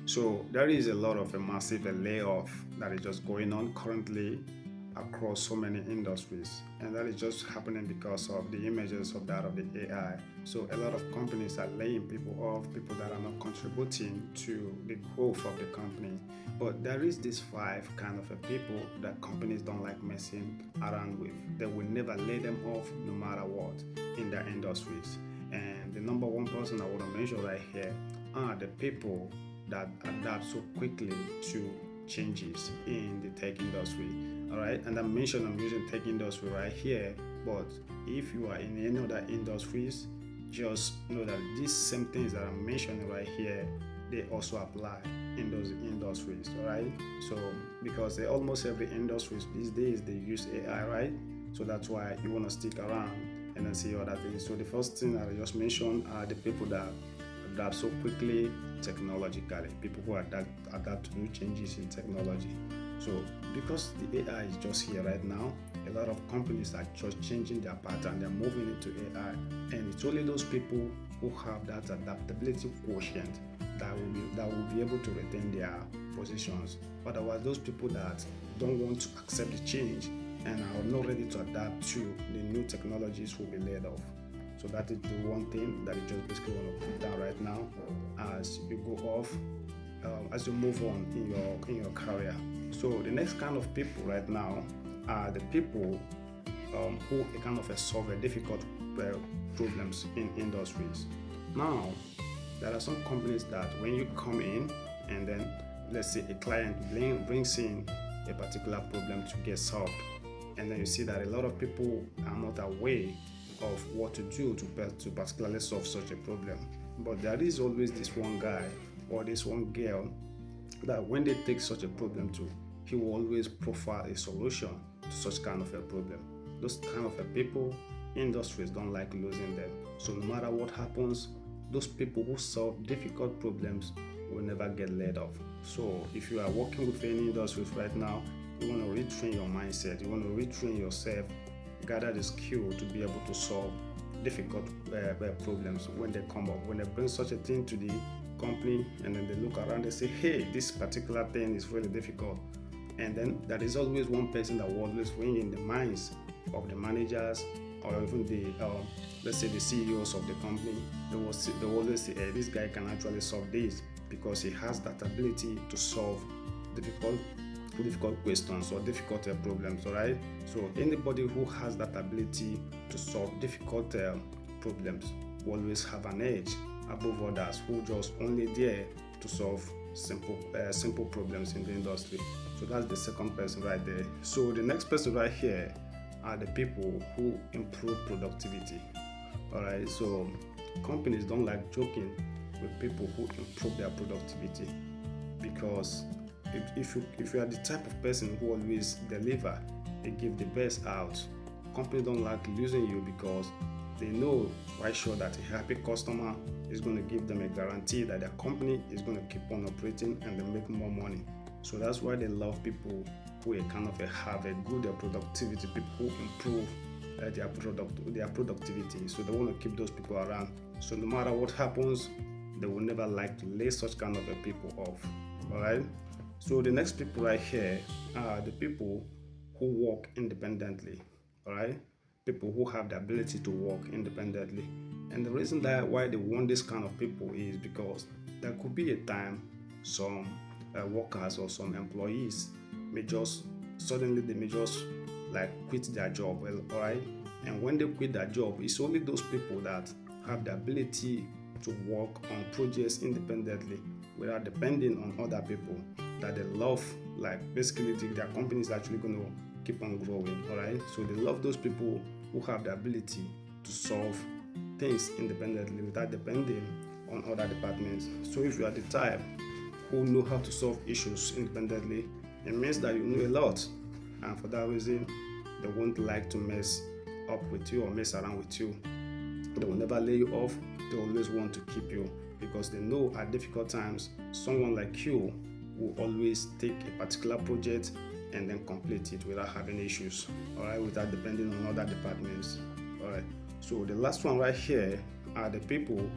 So there is a lot of a massive layoff that is just going on currently across so many industries, and that is just happening because of the images of that of the AI. So a lot of companies are laying people off, people that are not contributing to the growth of the company. But there is this five kind of a people that companies don't like messing around with. They will never lay them off no matter what in their industries. And the number one person I want to mention right here are the people that adapt so quickly to changes in the tech industry. All right, and I'm using tech industry right here, but if you are in any other industries, just know that these same things that I'm mentioning right here, they also apply in those industries. All right, so because almost every industries these days they use AI, right? So that's why you want to stick around and then see other things. So the first thing that I just mentioned are the people that adapt so quickly technologically, people who adapt to new changes in technology. So because the AI is just here right now, a lot of companies are just changing their pattern, they're moving into AI, and it's only those people who have that adaptability quotient that will be able to retain their positions. Otherwise, those people that don't want to accept the change and are not ready to adapt to the new technologies will be laid off. So that is the one thing that you just basically want to put down right now as you go off, as you move on in your career. So the next kind of people right now are the people who kind of solve a difficult problems in industries. Now, there are some companies that when you come in and then let's say a client brings in a particular problem to get solved, and then you see that a lot of people are not aware of what to do to particularly solve such a problem. But there is always this one guy or this one girl that when they take such a problem to, he will always profile a solution to such kind of a problem. Those kind of a people, industries don't like losing them. So no matter what happens, those people who solve difficult problems will never get laid off. So if you are working with any industries right now, you want to retrain your mindset, you want to retrain yourself, gather the skill to be able to solve difficult problems when they come up. When they bring such a thing to the company and then they look around, they say, hey, this particular thing is really difficult. And then there is always one person that will always ring in the minds of the managers or even the, let's say the CEOs of the company. They will always say, hey, this guy can actually solve this because he has that ability to solve difficult questions or difficult problems. All right, so anybody who has that ability to solve difficult problems will always have an edge above others who just only there to solve simple problems in the industry. So that's the second person right there. So the next person right here are the people who improve productivity. All right, so companies don't like joking with people who improve their productivity, because if you are the type of person who always deliver and give the best out, companies don't like losing you because they know quite sure that a happy customer is going to give them a guarantee that their company is going to keep on operating and they make more money. So that's why they love people who kind of have a good productivity, people who improve their productivity. So they want to keep those people around. So no matter what happens, they will never like to lay such kind of people off. All right. So the next people right here are the people who work independently. All right. People who have the ability to work independently. And the reason that why they want this kind of people is because there could be a time some workers or some employees may just like quit their job. Well, all right. And when they quit their job, it's only those people that have the ability to work on projects independently without depending on other people that they love. Like basically their company is actually going to keep on growing. All right. So they love those people who have the ability to solve things independently without depending on other departments. So if you are the type who know how to solve issues independently, it means that you know a lot, and for that reason they won't like to mess up with you or mess around with you. They will never lay you off. They always want to keep you because they know at difficult times someone like you will always take a particular project and then complete it without having issues, all right, without depending on other departments. All right, so the last one right here are the people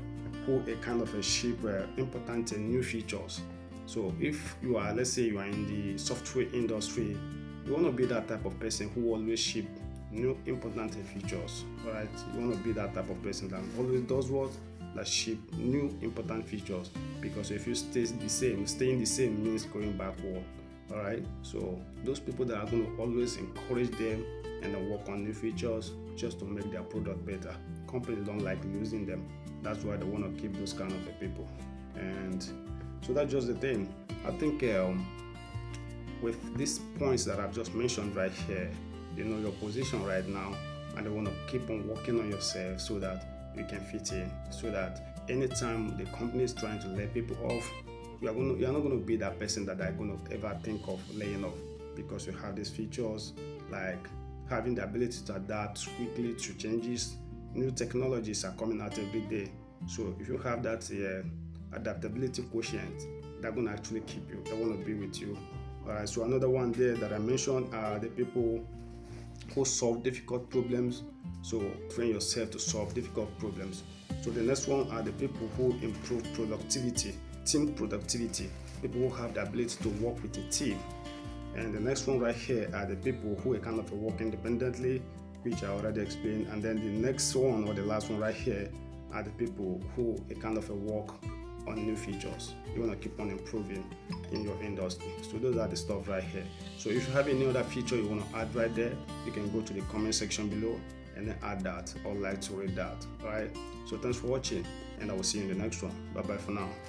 who a kind of ship important new features So if you are, let's say you are in the software industry, you want to be that type of person who always ship new important features, right? You want to be that type of person that always does what? That ship new important features. Because if you stay the same, staying the same means going backward. All right, so those people that are going to always encourage them and then work on new features just to make their product better. Companies don't like losing them. That's why they want to keep those kind of people. And so that's just the thing. I think with these points that I've just mentioned right here, you know your position right now, and they want to keep on working on yourself so that you can fit in, so that anytime the company is trying to lay people off, you're not going to be that person that they're going to ever think of laying off, because you have these features like having the ability to adapt quickly to changes. New technologies are coming out every day. So if you have that adaptability quotient, they're going to actually keep you. They want to be with you. All right, so another one there that I mentioned are the people who solve difficult problems. So train yourself to solve difficult problems. So the next one are the people who improve productivity, team productivity, people who have the ability to work with a team. And the next one right here are the people who are kind of work independently, which I already explained. And then the next one, or the last one right here, are the people who are kind of work on new features. You want to keep on improving in your industry. So those are the stuff right here. So if you have any other feature you want to add right there, you can go to the comment section below and then add that, or like to read that. All right, so thanks for watching, and I will see you in the next one. Bye bye for now.